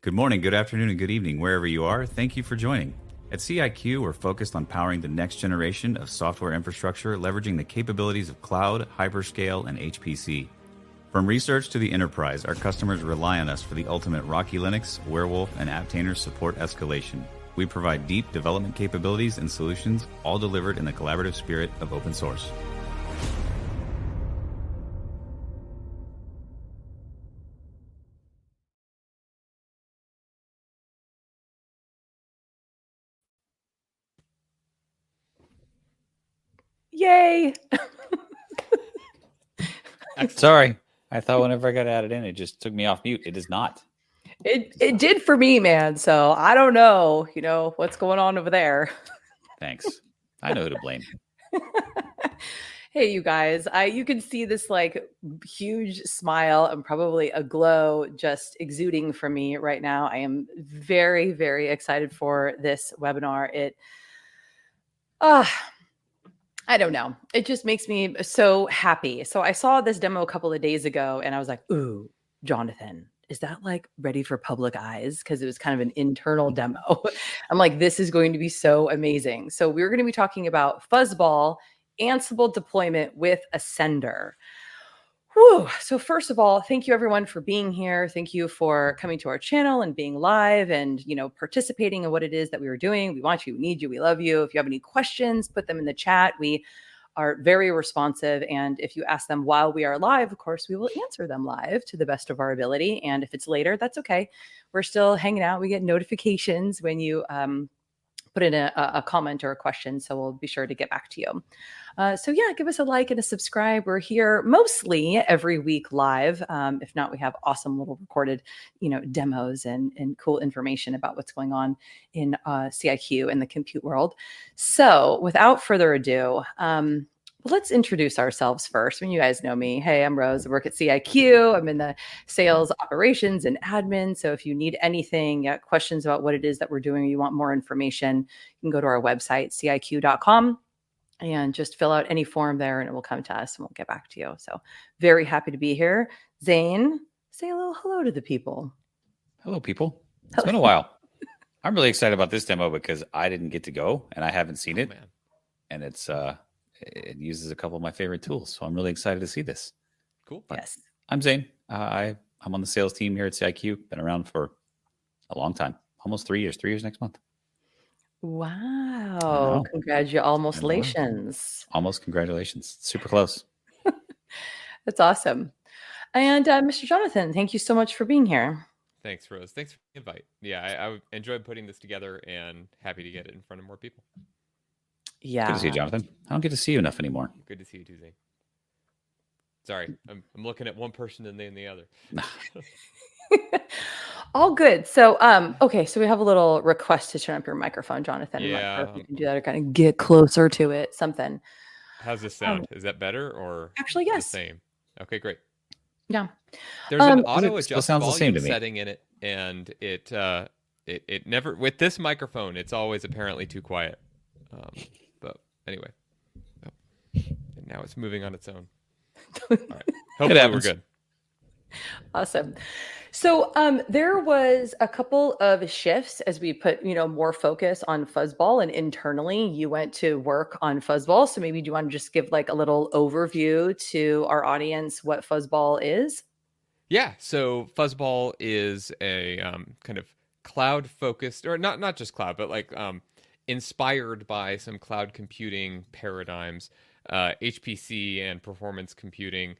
Good morning, good afternoon, and good evening, wherever you are. Thank you for joining. At CIQ, we're focused on powering the next generation of software infrastructure, leveraging the capabilities of cloud, hyperscale, and HPC. From research to the enterprise, our customers rely on us for the ultimate Rocky Linux, Werewolf, and Apptainer support escalation. We provide deep development capabilities and solutions, all delivered in the collaborative spirit of open source. Yay! Sorry. I thought whenever I got added in, it just took me off mute. It is not. It did for me, man. So I don't know, what's going on over there. Thanks. I know who to blame. Hey, you guys, you can see this huge smile and probably a glow just exuding from me right now. I am very, very excited for this webinar. I don't know. It just makes me so happy. So I saw this demo a couple of days ago and I was like, ooh, Jonathon, is that ready for public eyes? Because it was kind of an internal demo. I'm like, this is going to be so amazing. So we're going to be talking about Fuzzball-Ansible deployment with Ascender. Whew. So first of all, thank you everyone for being here. Thank you for coming to our channel and being live and, participating in what it is that we were doing. We want you, we need you, we love you. If you have any questions, put them in the chat. We are very responsive. And if you ask them while we are live, of course, we will answer them live to the best of our ability. And if it's later, that's okay. We're still hanging out. We get notifications when you put in a comment or a question. So we'll be sure to get back to you. So yeah, give us a like and a subscribe. We're here mostly every week live. If not, we have awesome little recorded, demos and cool information about what's going on in CIQ and the compute world. So without further ado, let's introduce ourselves first. When you guys know me, hey, I'm Rose. I work at CIQ. I'm in the sales operations and admin. So if you need anything, questions about what it is that we're doing, or you want more information, you can go to our website, ciq.com. and just fill out any form there and it will come to us and we'll get back to you. So very happy to be here. Zane, say a little hello to the people. Hello, people. It's been a while. I'm really excited about this demo because I didn't get to go and I haven't seen it. Man. And it uses a couple of my favorite tools. So I'm really excited to see this. Cool. But yes. I'm Zane. I'm on the sales team here at CIQ. Been around for a long time, almost 3 years, 3 years next month. Wow. Congratulations. Almost congratulations. Super close. That's awesome. And Mr. Jonathon, thank you so much for being here. Thanks, Rose. Thanks for the invite. Yeah, I enjoyed putting this together and happy to get it in front of more people. Yeah. Good to see you, Jonathon. I don't get to see you enough anymore. Good to see you too, Zane. Sorry, I'm looking at one person and then the other. All good. So, okay, so we have a little request to turn up your microphone, Jonathon. Yeah. I'm not sure if you can do that or kind of get closer to it, something. How's this sound? Is that better or actually, yes. the same? Okay, great. Yeah. There's an auto adjust sounds the same volume to me. setting in it, and it never, with this microphone, it's always apparently too quiet. But anyway, and now it's moving on its own. All right. Hopefully we're good. Awesome. So there was a couple of shifts as we put, more focus on Fuzzball, and internally you went to work on Fuzzball. So maybe do you want to just give a little overview to our audience what Fuzzball is? Yeah. So Fuzzball is a kind of cloud focused, or not just cloud, but inspired by some cloud computing paradigms, HPC and performance computing,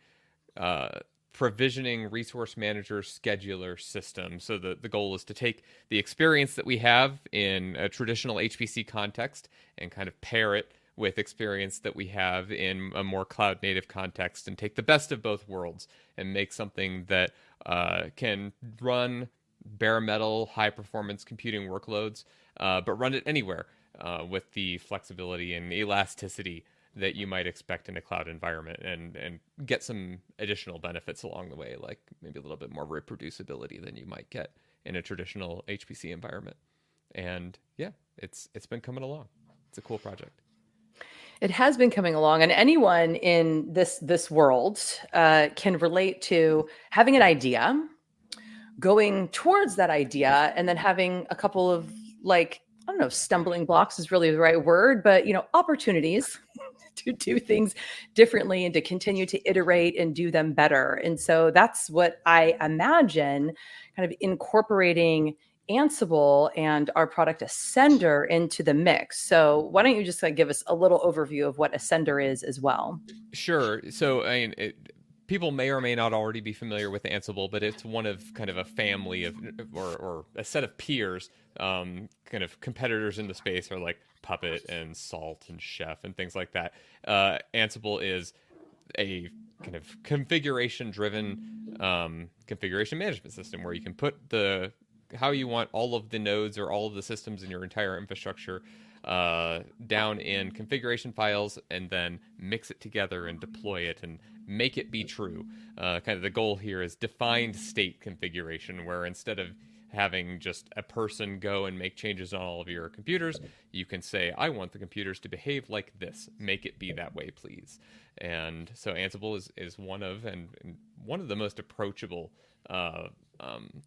provisioning resource manager scheduler system. So the goal is to take the experience that we have in a traditional HPC context and kind of pair it with experience that we have in a more cloud native context and take the best of both worlds and make something that can run bare metal high performance computing workloads, but run it anywhere with the flexibility and elasticity that you might expect in a cloud environment, and get some additional benefits along the way, like maybe a little bit more reproducibility than you might get in a traditional HPC environment. And yeah, it's been coming along. It's a cool project. It has been coming along, and anyone in this world can relate to having an idea, going towards that idea and then having a couple of like, I don't know, stumbling blocks is really the right word, but opportunities to do things differently and to continue to iterate and do them better. And so that's what I imagine kind of incorporating Ansible and our product Ascender into the mix. So why don't you just give us a little overview of what Ascender is as well? Sure. So I mean, people may or may not already be familiar with Ansible, but it's one of kind of a family of, or a set of peers, kind of competitors in the space are like Puppet and Salt and Chef and things like that. Ansible is a kind of configuration-driven configuration management system where you can put how you want all of the nodes or all of the systems in your entire infrastructure down in configuration files and then mix it together and deploy it and make it be true. Kind of the goal here is defined state configuration, where instead of having just a person go and make changes on all of your computers, you can say, I want the computers to behave like this. Make it be that way, please. And so Ansible is one of the most approachable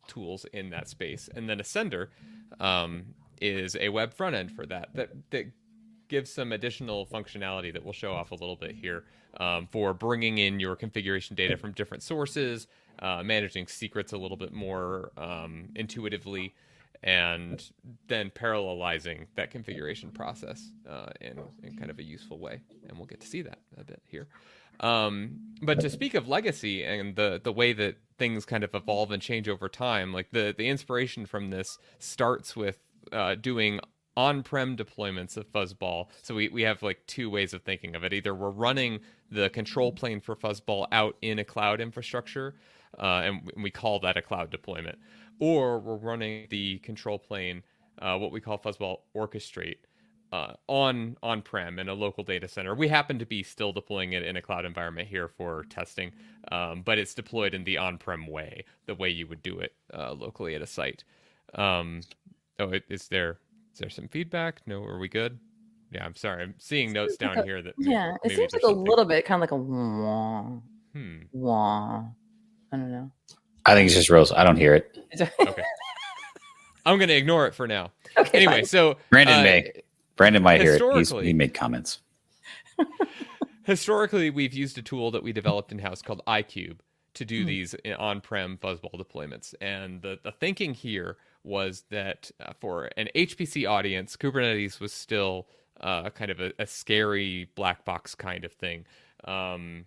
tools in that space. And then Ascender is a web front end for that gives some additional functionality that we'll show off a little bit here for bringing in your configuration data from different sources, managing secrets a little bit more intuitively, and then parallelizing that configuration process in kind of a useful way. And we'll get to see that a bit here. But to speak of legacy and the way that things kind of evolve and change over time, like the inspiration from this starts with doing on-prem deployments of Fuzzball. So we have like two ways of thinking of it. Either we're running the control plane for Fuzzball out in a cloud infrastructure, and we call that a cloud deployment, or we're running the control plane, what we call Fuzzball Orchestrate, on-prem in a local data center. We happen to be still deploying it in a cloud environment here for testing, but it's deployed in the on-prem way, the way you would do it locally at a site. Is there some feedback? No, are we good? Yeah, I'm sorry. I'm seeing notes down here that it seems like a little bit kind of like a wah, wah. I don't know. I think it's just Rose. I don't hear it. Okay. I'm going to ignore it for now. Okay, anyway, fine. So Brandon might hear it. He made comments. Historically, we've used a tool that we developed in-house called iCube to do these on-prem Fuzzball deployments. And the thinking here was that for an HPC audience, Kubernetes was still kind of a scary black box kind of thing. And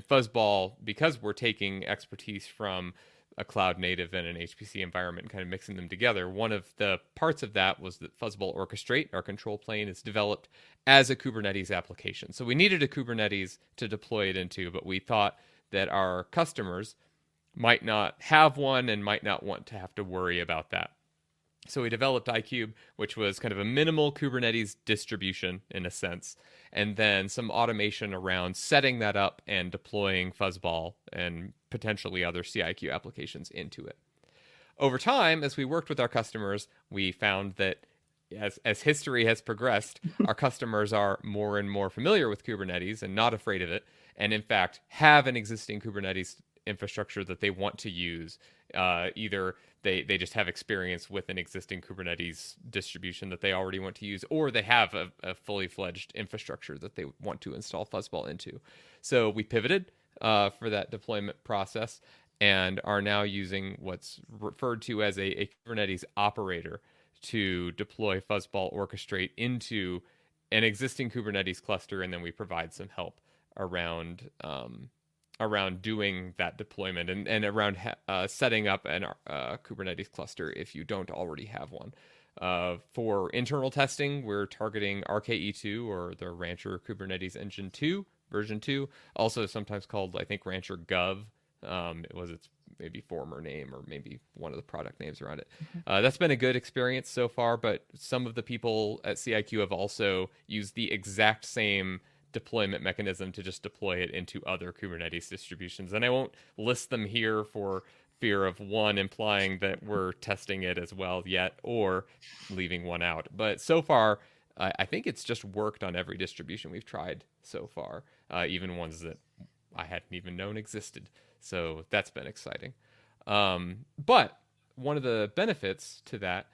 Fuzzball, because we're taking expertise from a cloud native and an HPC environment and kind of mixing them together, one of the parts of that was that Fuzzball Orchestrate, our control plane, is developed as a Kubernetes application. So we needed a Kubernetes to deploy it into, but we thought that our customers might not have one and might not want to have to worry about that. So we developed iCube, which was kind of a minimal Kubernetes distribution in a sense, and then some automation around setting that up and deploying Fuzzball and potentially other CIQ applications into it. Over time, as we worked with our customers, we found that as history has progressed, our customers are more and more familiar with Kubernetes and not afraid of it, and in fact have an existing Kubernetes infrastructure that they want to use. Either they just have experience with an existing Kubernetes distribution that they already want to use, or they have a fully fledged infrastructure that they want to install Fuzzball into. So we pivoted for that deployment process and are now using what's referred to as a Kubernetes operator to deploy Fuzzball Orchestrate into an existing Kubernetes cluster, and then we provide some help around doing that deployment and around setting up a Kubernetes cluster if you don't already have one. For internal testing, we're targeting RKE2, or the Rancher Kubernetes Engine 2, version 2, also sometimes called, I think, Rancher Gov. It was its maybe former name, or maybe one of the product names around it. That's been a good experience so far, but some of the people at CIQ have also used the exact same deployment mechanism to just deploy it into other Kubernetes distributions. And I won't list them here for fear of one implying that we're testing it as well yet, or leaving one out. But so far, I think it's just worked on every distribution we've tried so far, even ones that I hadn't even known existed. So that's been exciting. But one of the benefits to that,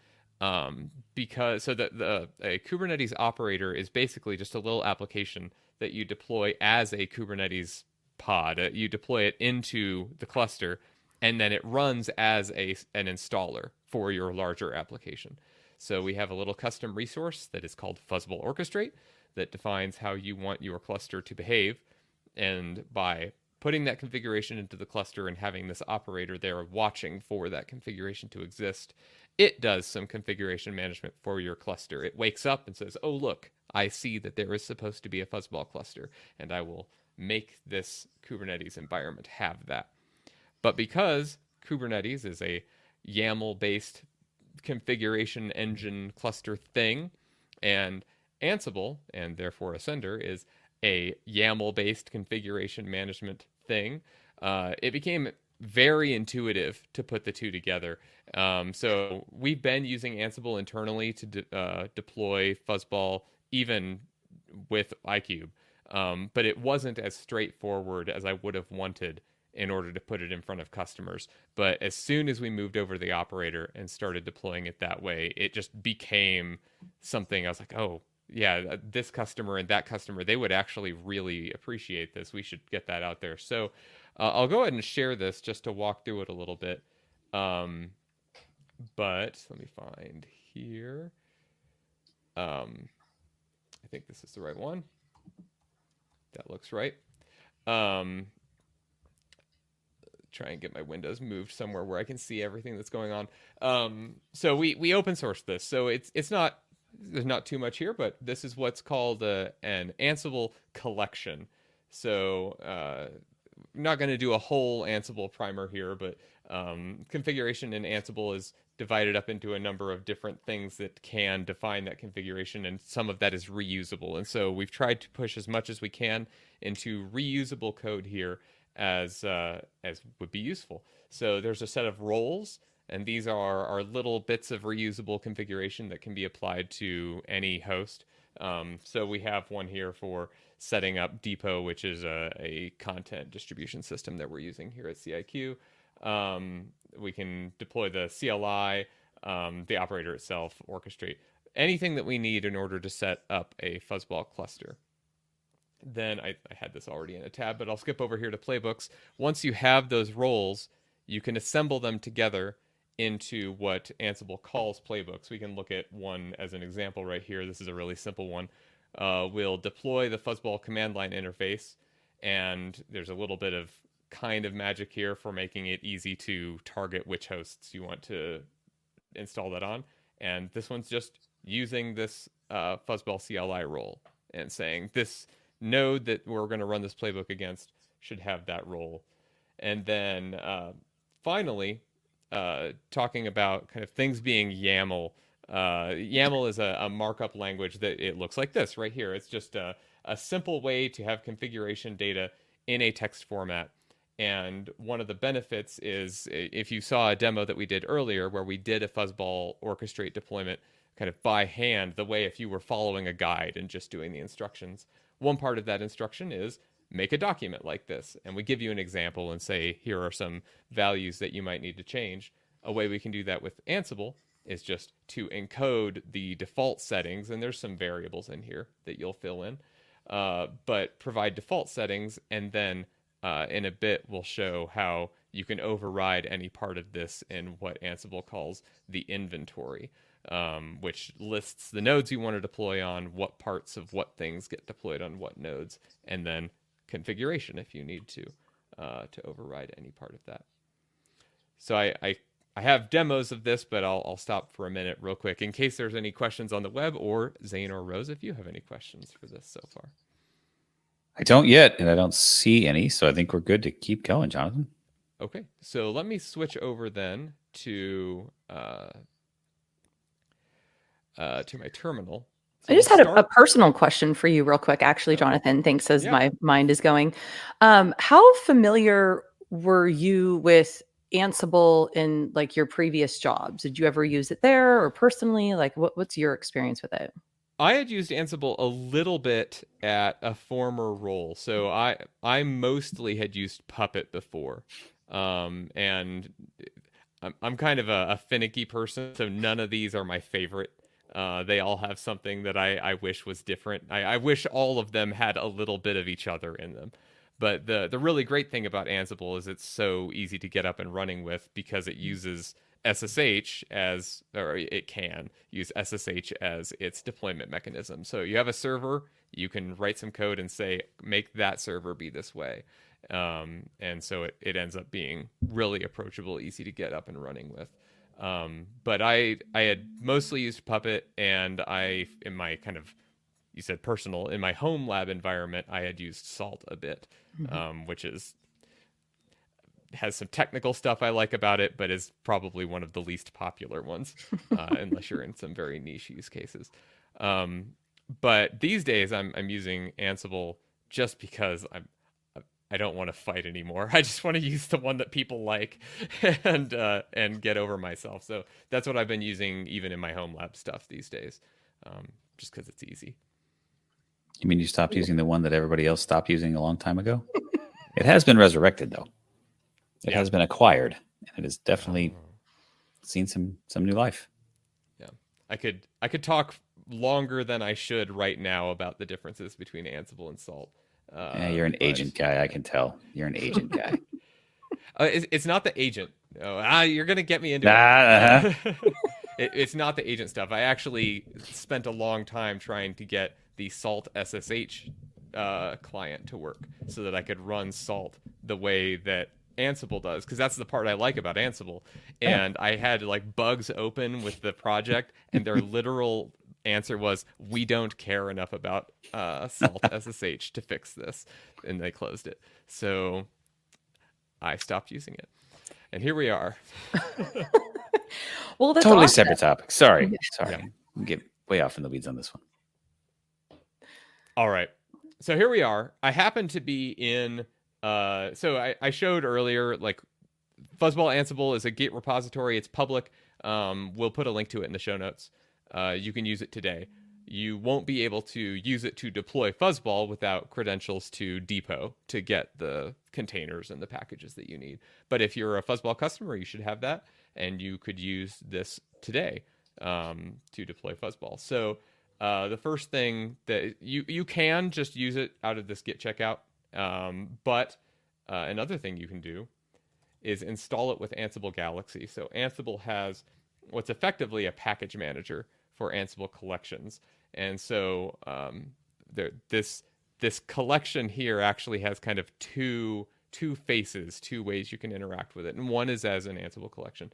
because so a Kubernetes operator is basically just a little application that you deploy as a Kubernetes pod. You deploy it into the cluster, and then it runs as an installer for your larger application. So we have a little custom resource that is called Fuzzball Orchestrate that defines how you want your cluster to behave. And by putting that configuration into the cluster and having this operator there watching for that configuration to exist, it does some configuration management for your cluster. It wakes up and says, oh, look, I see that there is supposed to be a Fuzzball cluster, and I will make this Kubernetes environment have that. But because Kubernetes is a YAML-based configuration engine cluster thing, and Ansible, and therefore Ascender, is a YAML-based configuration management thing, it became very intuitive to put the two together. So we've been using Ansible internally to deploy Fuzzball, even with iCube. But it wasn't as straightforward as I would have wanted in order to put it in front of customers. But as soon as we moved over to the operator and started deploying it that way, it just became something I was like, oh, yeah, this customer and that customer, they would actually really appreciate this. We should get that out there. So I'll go ahead and share this just to walk through it a little bit. But let me find here. I think this is the right one. That looks right. Try and get my windows moved somewhere where I can see everything that's going on. So we open sourced this. So it's not, there's not too much here, but this is what's called an Ansible collection. So not going to do a whole Ansible primer here, but configuration in Ansible is divided up into a number of different things that can define that configuration, and some of that is reusable. And so we've tried to push as much as we can into reusable code here as would be useful. So there's a set of roles, and these are little bits of reusable configuration that can be applied to any host. So we have one here for setting up Depot, which is a content distribution system that we're using here at CIQ. We can deploy the CLI, the operator itself, orchestrate anything that we need in order to set up a Fuzzball cluster. Then I had this already in a tab, but I'll skip over here to playbooks. Once you have those roles, you can assemble them together into what Ansible calls playbooks. We can look at one as an example right here. This is a really simple one. We'll deploy the Fuzzball command line interface, and there's a little bit of kind of magic here for making it easy to target which hosts you want to install that on. And this one's just using this Fuzzball CLI role and saying this node that we're going to run this playbook against should have that role. And then finally, talking about kind of things being YAML. YAML is a markup language that it looks like this right here. It's just a simple way to have configuration data in a text format. And one of the benefits is, if you saw a demo that we did earlier where we did a Fuzzball orchestrate deployment kind of by hand, the way if you were following a guide and just doing the instructions, one part of that instruction is make a document like this. And we give you an example and say, here are some values that you might need to change. A way we can do that with Ansible is just to encode the default settings. And there's some variables in here that you'll fill in, but provide default settings. And then in a bit, we'll show how you can override any part of this in what Ansible calls the inventory, which lists the nodes you want to deploy on, what parts of what things get deployed on what nodes, and then configuration if you need to override any part of that. So I have demos of this, but I'll stop for a minute real quick in case there's any questions on the web, or Zane or Rose, if you have any questions for this so far. I don't yet, and I don't see any, so I think we're good to keep going, Jonathan. Okay, so let me switch over then to my terminal. So I just had a personal question for you real quick, actually, Jonathan. Thanks, as my mind is going. How familiar were you with Ansible in like your previous jobs? Did you ever use it there or personally? Like what's your experience with it? I had used Ansible a little bit at a former role. So I mostly had used Puppet before. And I'm kind of a finicky person, so none of these are my favorite. They all have something that I wish was different. I wish all of them had a little bit of each other in them. But the really great thing about Ansible is it's so easy to get up and running with because it uses SSH as, or it can use SSH as its deployment mechanism. So you have a server, you can write some code and say, make that server be this way. And so it ends up being really approachable, easy to get up and running with. But I had mostly used Puppet, and in my kind of, you said personal, in my home lab environment, I had used Salt a bit, which has some technical stuff I like about it, but is probably one of the least popular ones, unless you're in some very niche use cases. But these days I'm using Ansible just because I don't want to fight anymore. I just want to use the one that people like and get over myself. So that's what I've been using even in my home lab stuff these days, just because it's easy. You mean you stopped using the one that everybody else stopped using a long time ago? It has been resurrected, though. It has been acquired, and it has definitely seen some new life. Yeah, I could talk longer than I should right now about the differences between Ansible and Salt. Yeah, you're an agent guy. I can tell. You're an agent guy. It's not the agent. You're gonna get me into it. It's not the agent stuff. I actually spent a long time trying to get the Salt SSH client to work so that I could run Salt the way that Ansible does, because that's the part I like about Ansible. And I had like bugs open with the project, and their literal answer was, we don't care enough about Salt SSH to fix this, and they closed it. So I stopped using it, and here we are. Well, that's totally awesome. separate topic. Sorry. We get way off in the weeds on this one. All right, so here we are. I happen to be in so I showed earlier, like, Fuzzball-Ansible is a Git repository. It's public. We'll put a link to it in the show notes. You can use it today. You won't be able to use it to deploy Fuzzball without credentials to Depot to get the containers and the packages that you need. But if you're a Fuzzball customer, you should have that, and you could use this today to deploy Fuzzball. So the first thing that you can just use it out of this Git checkout, but another thing you can do is install it with Ansible Galaxy. So Ansible has what's effectively a package manager for Ansible collections. And so this collection here actually has kind of two faces, two ways you can interact with it. And one is as an Ansible collection.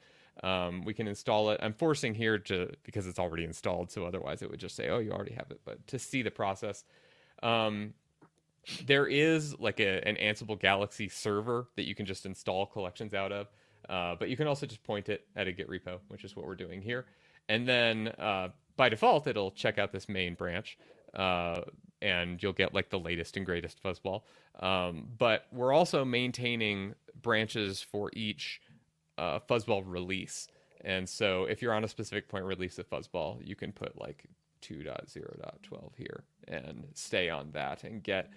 We can install it. I'm forcing here because it's already installed, so otherwise it would just say, oh, you already have it. But to see the process, there is like an Ansible Galaxy server that you can just install collections out of. But you can also just point it at a Git repo, which is what we're doing here. And then by default, it'll check out this main branch, and you'll get like the latest and greatest Fuzzball. But we're also maintaining branches for each Fuzzball release. And so if you're on a specific point release of Fuzzball, you can put like 2.0.12 here and stay on that and get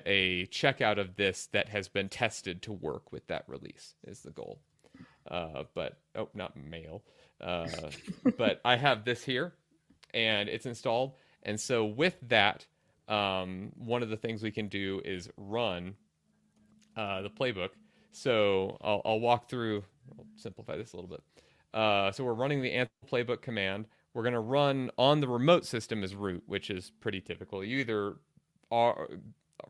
a checkout of this that has been tested to work with that release is the goal. Not mail. But I have this here, and it's installed. And so with that, one of the things we can do is run the playbook. So I'll walk through. I'll simplify this a little bit. So we're running the Ansible playbook command. We're going to run on the remote system as root, which is pretty typical. You either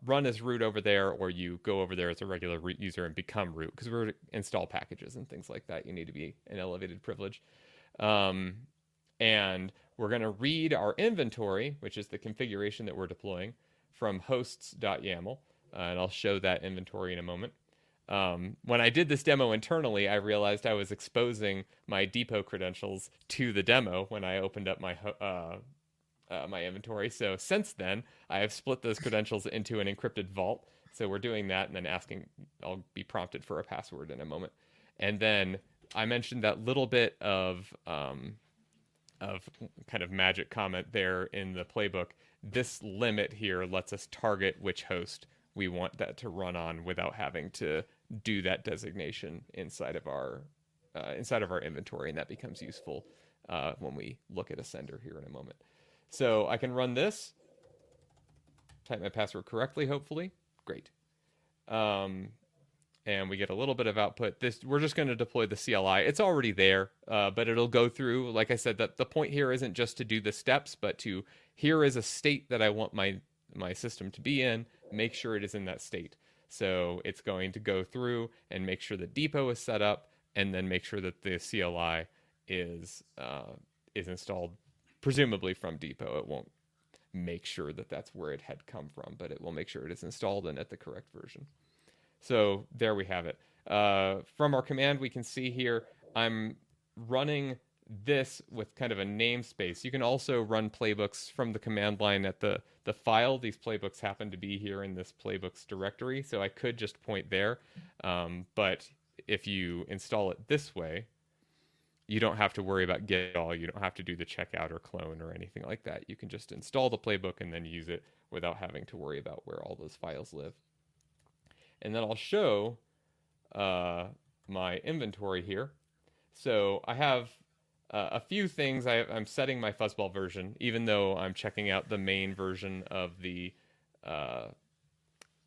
run as root over there, or you go over there as a regular root user and become root, because we're to install packages and things like that. You need to be an elevated privilege. And we're going to read our inventory, which is the configuration that we're deploying, from hosts.yaml. And I'll show that inventory in a moment. When I did this demo internally, I realized I was exposing my Depot credentials to the demo when I opened up my my inventory. So since then, I have split those credentials into an encrypted vault. So we're doing that, and then I'll be prompted for a password in a moment. And then I mentioned that little bit of kind of magic comment there in the playbook. This limit here lets us target which host we want that to run on without having to do that designation inside of our inventory, and that becomes useful when we look at Ascender here in a moment. So I can run this, type my password correctly, hopefully. Great. And we get a little bit of output. We're just going to deploy the CLI. It's already there, but it'll go through. Like I said, that the point here isn't just to do the steps, but to here is a state that I want my system to be in. Make sure it is in that state. So it's going to go through and make sure the depot is set up, and then make sure that the CLI is installed, presumably from depot. It won't make sure that that's where it had come from, but it will make sure it is installed and at the correct version. So there we have it. From our command, we can see here, I'm running this with kind of a namespace. You can also run playbooks from the command line at the file. These playbooks happen to be here in this playbooks directory, so I could just point there. But if you install it this way, you don't have to worry about get all. You don't have to do the checkout or clone or anything like that. You can just install the playbook and then use it without having to worry about where all those files live. And then I'll show my inventory here. So I have a few things. I'm setting my Fuzzball version, even though I'm checking out the main version of the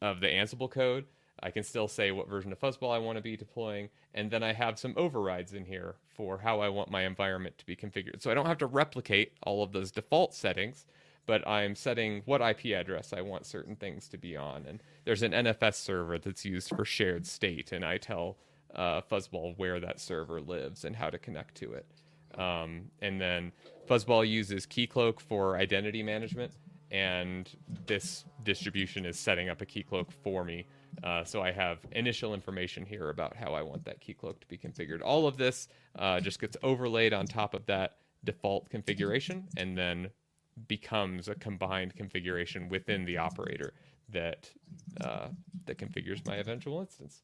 Ansible code. I can still say what version of Fuzzball I want to be deploying, and then I have some overrides in here for how I want my environment to be configured. So I don't have to replicate all of those default settings, but I'm setting what IP address I want certain things to be on. And there's an NFS server that's used for shared state, and I tell Fuzzball where that server lives and how to connect to it. And then Fuzzball uses Keycloak for identity management, and this distribution is setting up a Keycloak for me. So I have initial information here about how I want that Keycloak to be configured. All of this just gets overlaid on top of that default configuration, and then becomes a combined configuration within the operator that configures my eventual instance.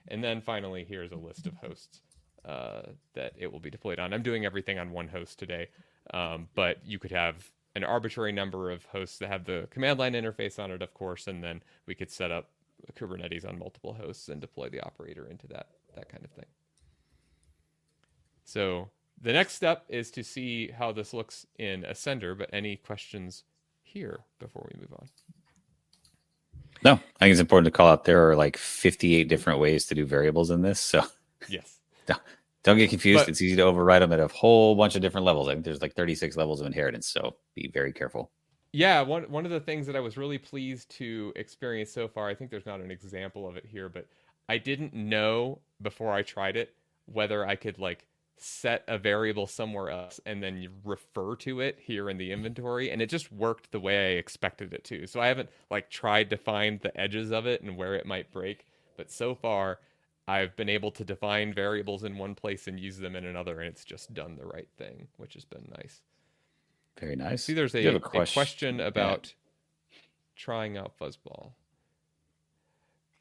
And then finally, here's a list of hosts that it will be deployed on. I'm doing everything on one host today, but you could have an arbitrary number of hosts that have the command line interface on it, of course, and then we could set up Kubernetes on multiple hosts and deploy the operator into that kind of thing. So the next step is to see how this looks in Ascender, but any questions here before we move on? No, I think it's important to call out there are like 58 different ways to do variables in this. So yes, don't get confused. It's easy to override them at a whole bunch of different levels. I think there's like 36 levels of inheritance, so be very careful. Yeah, one of the things that I was really pleased to experience so far, I think there's not an example of it here, but I didn't know before I tried it whether I could like set a variable somewhere else and then refer to it here in the inventory, and it just worked the way I expected it to. So I haven't like tried to find the edges of it and where it might break, but so far I've been able to define variables in one place and use them in another, and it's just done the right thing, which has been nice. Very nice. See, there's a question about trying out Fuzzball.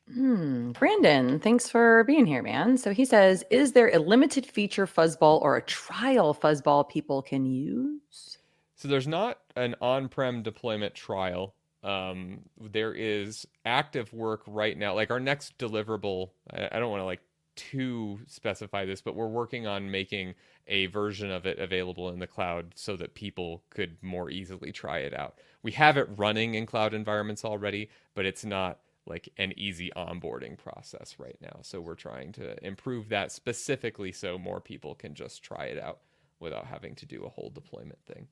Brandon, thanks for being here, man. So he says, is there a limited feature Fuzzball or a trial Fuzzball people can use? So there's not an on-prem deployment trial. There is active work right now. Like our next deliverable, I don't want to like to specify this, but we're working on making a version of it available in the cloud so that people could more easily try it out. We have it running in cloud environments already, but it's not like an easy onboarding process right now. So we're trying to improve that specifically so more people can just try it out without having to do a whole deployment thing.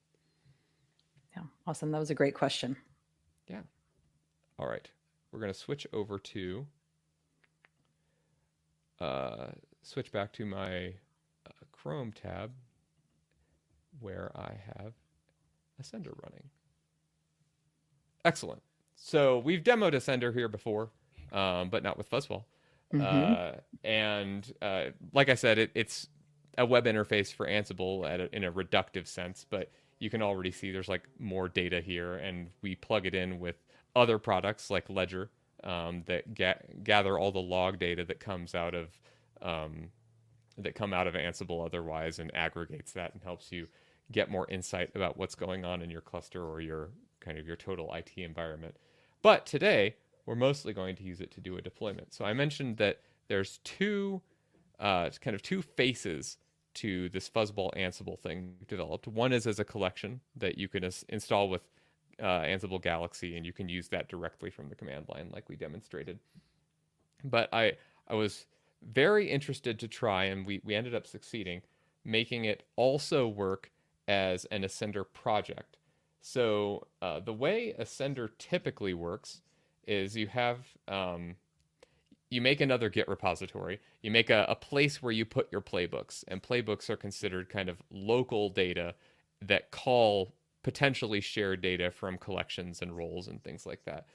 Yeah, awesome. That was a great question. Yeah. All right. We're going to switch over to switch back to my Chrome tab where I have Ascender running. Excellent. So we've demoed Ascender here before, but not with Fuzzball. And like I said, it's a web interface for Ansible in a reductive sense, but you can already see there's like more data here, and we plug it in with other products like Ledger that gather all the log data that comes out of Ansible otherwise, and aggregates that and helps you get more insight about what's going on in your cluster or your total IT environment. But today we're mostly going to use it to do a deployment. So I mentioned that there's two faces to this Fuzzball-Ansible thing we've developed. One is as a collection that you can install with Ansible Galaxy, and you can use that directly from the command line like we demonstrated. But I was very interested to try, and we ended up succeeding, making it also work as an Ascender project. So the way Ascender typically works is you have you make another Git repository. You make a place where you put your playbooks, and playbooks are considered kind of local data that call potentially shared data from collections and roles and things like that.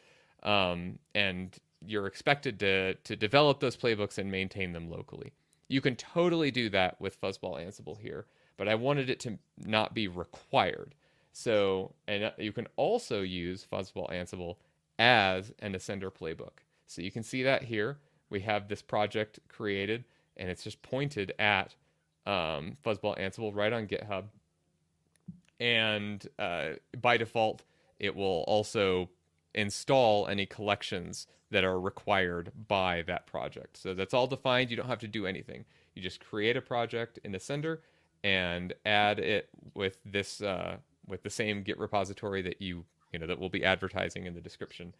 And you're expected to develop those playbooks and maintain them locally. You can totally do that with Fuzzball-Ansible here, but I wanted it to not be required. So, and you can also use Fuzzball-Ansible as an Ascender playbook. So you can see that here. We have this project created, and it's just pointed at Fuzzball-Ansible right on GitHub. And by default, it will also install any collections that are required by that project. So that's all defined. You don't have to do anything. You just create a project in Ascender and add it with this with the same Git repository that that we'll be advertising in the description,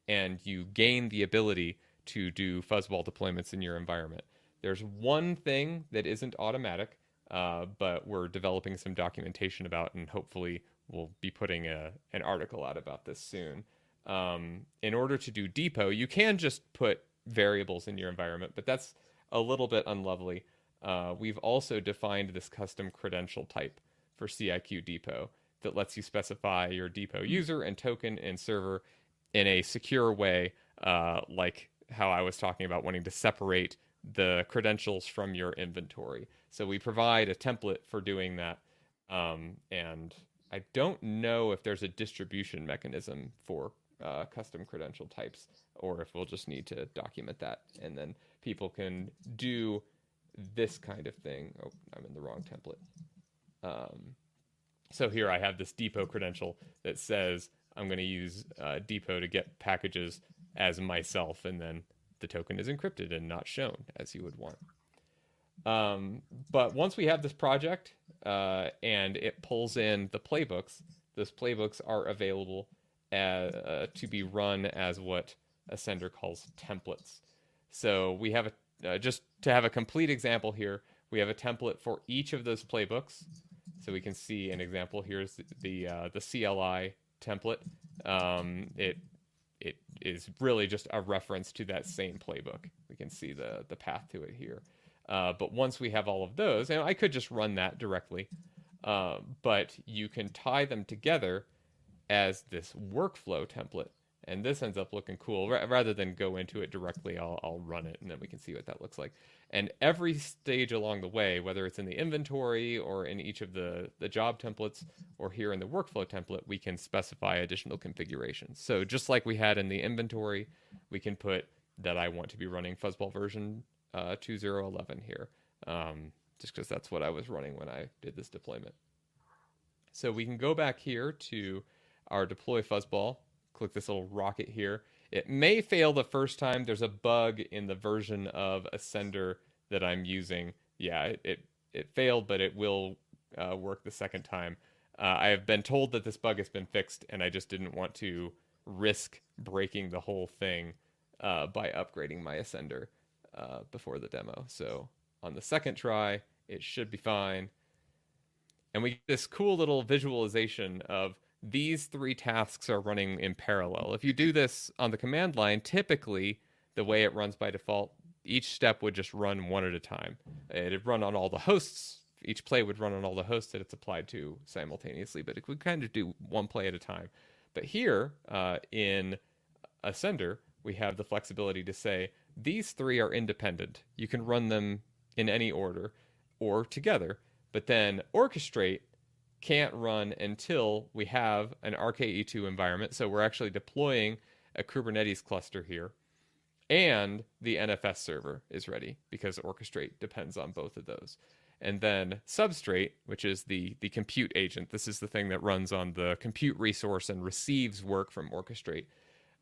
and you gain the ability to do fuzzball deployments in your environment. There's one thing that isn't automatic, but we're developing some documentation about, and hopefully we'll be putting an article out about this soon. In order to do depot, you can just put variables in your environment, but that's a little bit unlovely. We've also defined this custom credential type for CIQ depot that lets you specify your depot user and token and server in a secure way, like how I was talking about wanting to separate the credentials from your inventory. So we provide a template for doing that. And I don't know if there's a distribution mechanism for custom credential types, or if we'll just need to document that, and then people can do this kind of thing. Oh, I'm in the wrong template. So here I have this depot credential that says I'm going to use depot to get packages as myself, and then the token is encrypted and not shown as you would want. But once we have this project and it pulls in the playbooks, those playbooks are available to be run as what Ascender calls templates. So we have just to have a complete example here, we have a template for each of those playbooks. So we can see an example. Here's the CLI template. It is really just a reference to that same playbook. We can see the path to it here. But once we have all of those, and I could just run that directly, but you can tie them together as this workflow template. And this ends up looking cool. Rather than go into it directly, I'll run it, and then we can see what that looks like. And every stage along the way, whether it's in the inventory or in each of the job templates or here in the workflow template, we can specify additional configurations. So just like we had in the inventory, we can put that I want to be running Fuzzball version 2011 here, just because that's what I was running when I did this deployment. So we can go back here to our deploy Fuzzball, click this little rocket here. It may fail the first time. There's a bug in the version of Ascender that I'm using. Yeah, it failed, but it will work the second time. I have been told that this bug has been fixed, and I just didn't want to risk breaking the whole thing by upgrading my Ascender before the demo. So on the second try, it should be fine. And we get this cool little visualization of these three tasks are running in parallel. If you do this on the command line, typically the way it runs by default, each step would just run one at a time. It'd run on all the hosts. Each play would run on all the hosts that it's applied to simultaneously, but it would kind of do one play at a time. But here in Ascender, we have the flexibility to say these three are independent. You can run them in any order or together, but then orchestrate can't run until we have an RKE2 environment. So we're actually deploying a Kubernetes cluster here, and the NFS server is ready because orchestrate depends on both of those. And then substrate, which is the compute agent. This is the thing that runs on the compute resource and receives work from orchestrate.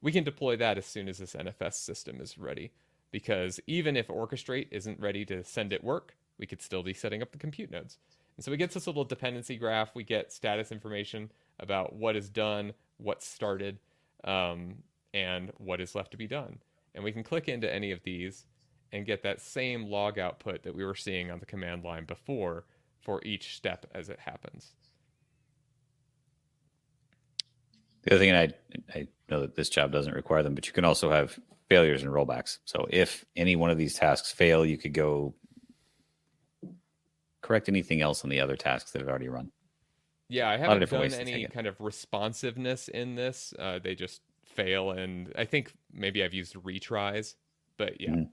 We can deploy that as soon as this NFS system is ready. because even if orchestrate isn't ready to send it work, we could still be setting up the compute nodes. And so we get this little dependency graph. We get status information about what is done, what's started, and what is left to be done. And we can click into any of these and get that same log output that we were seeing on the command line before for each step as it happens. The other thing, I know that this job doesn't require them, but you can also have failures and rollbacks. So if any one of these tasks fail, you could go correct anything else on the other tasks that have already run. Yeah, I haven't done any kind of responsiveness in this. They just fail, and I think maybe I've used retries. But yeah,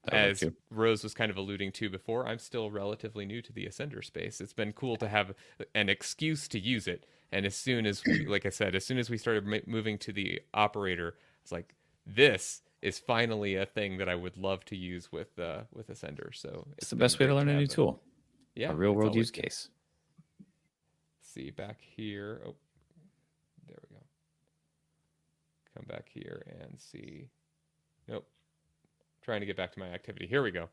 as Rose was kind of alluding to before, I'm still relatively new to the Ascender space. It's been cool to have an excuse to use it. And as soon as, like I said, as soon as we started moving to the operator, it's like, this is finally a thing that I would love to use with Ascender. So it's the best way to learn a new tool. Yeah, a real world use case. See back here. Oh, there we go. Come back here and see. Nope. Trying to get back to my activity. Here we go.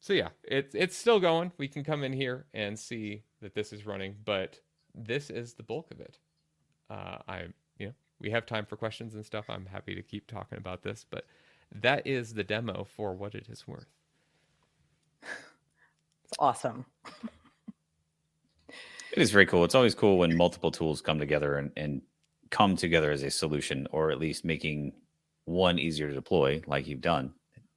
So yeah, it's still going. We can come in here and see that this is running, but this is the bulk of it. We have time for questions and stuff. I'm happy to keep talking about this, but that is the demo for what it is worth. It's awesome. It is very cool. It's always cool when multiple tools come together and come together as a solution, or at least making one easier to deploy like you've done.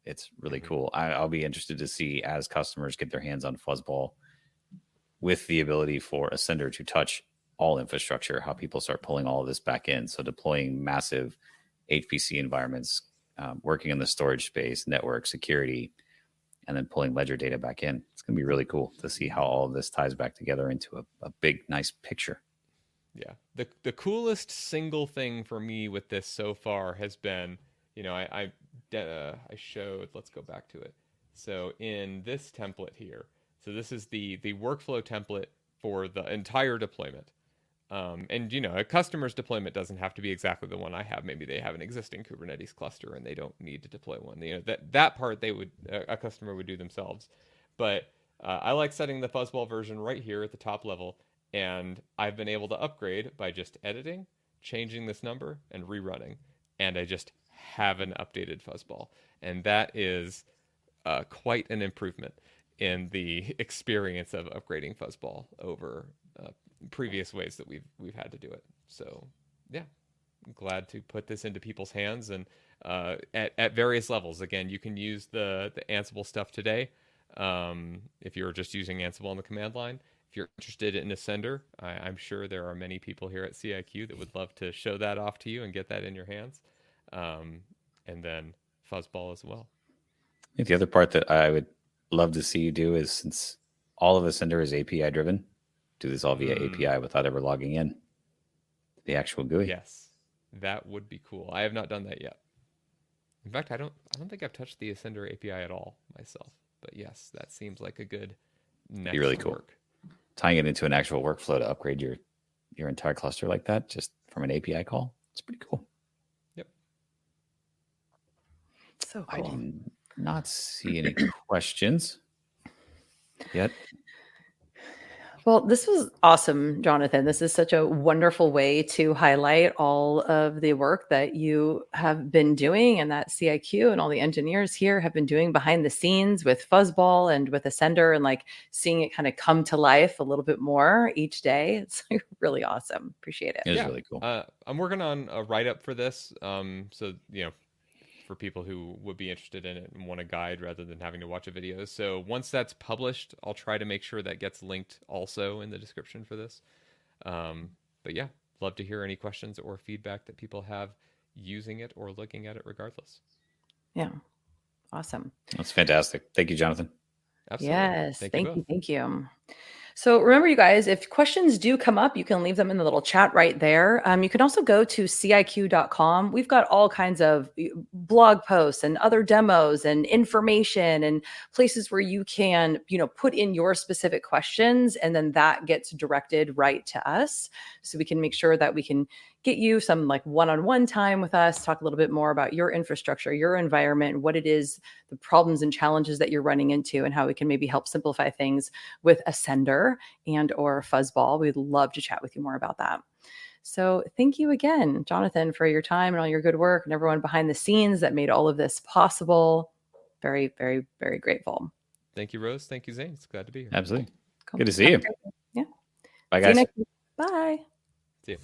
It's really cool. I'll be interested to see, as customers get their hands on Fuzzball with the ability for Ascender to touch all infrastructure, how people start pulling all of this back in. So deploying massive HPC environments, working in the storage space, network security, and then pulling ledger data back in. It's going to be really cool to see how all of this ties back together into a big, nice picture. Yeah. The coolest single thing for me with this so far has been, I showed, let's go back to it. So in this template here, so this is the workflow template for the entire deployment. And a customer's deployment doesn't have to be exactly the one I have. Maybe they have an existing Kubernetes cluster and they don't need to deploy one. That part a customer would do themselves. But I like setting the Fuzzball version right here at the top level, and I've been able to upgrade by just editing, changing this number, and rerunning. And I just have an updated Fuzzball, and that is quite an improvement in the experience of upgrading Fuzzball over previous ways that we've had to do it. So yeah, I'm glad to put this into people's hands, and at various levels. Again, you can use the Ansible stuff today if you're just using Ansible on the command line. If you're interested in Ascender, I'm sure there are many people here at CIQ that would love to show that off to you and get that in your hands. And then Fuzzball as well. I think the other part that I would love to see you do is, since all of Ascender is API driven, do this all via API without ever logging in the actual GUI. Yes, that would be cool. I have not done that yet. In fact, I don't think I've touched the Ascender API at all myself. But yes, that seems like a good next really cool. work. Tying it into an actual workflow to upgrade your entire cluster like that, just from an API call, it's pretty cool. Yep. So cool. I do not see any questions yet. Well, this was awesome, Jonathon. This is such a wonderful way to highlight all of the work that you have been doing, and that CIQ and all the engineers here have been doing behind the scenes with Fuzzball and with Ascender, and like seeing it kind of come to life a little bit more each day. It's really awesome. Appreciate it. It is really cool. I'm working on a write-up for this. So, for people who would be interested in it and want a guide rather than having to watch a video. So once that's published, I'll try to make sure that gets linked also in the description for this. But yeah, love to hear any questions or feedback that people have using it or looking at it regardless. Yeah. Awesome. That's fantastic. Thank you, Jonathan. Absolutely. Yes. Thank you. So remember, you guys, if questions do come up, you can leave them in the little chat right there. You can also go to ciq.com. We've got all kinds of blog posts and other demos and information and places where you can, put in your specific questions, and then that gets directed right to us. So we can make sure that we can get you some like one-on-one time with us, talk a little bit more about your infrastructure, your environment, what it is, the problems and challenges that you're running into, and how we can maybe help simplify things with Ascender and or Fuzzball. We'd love to chat with you more about that. So thank you again, Jonathon, for your time and all your good work, and everyone behind the scenes that made all of this possible. Very, very, very grateful. Thank you, Rose. Thank you, Zane. It's glad to be here. Absolutely. Cool. Good to see you. Yeah. Bye, guys. Bye. See you.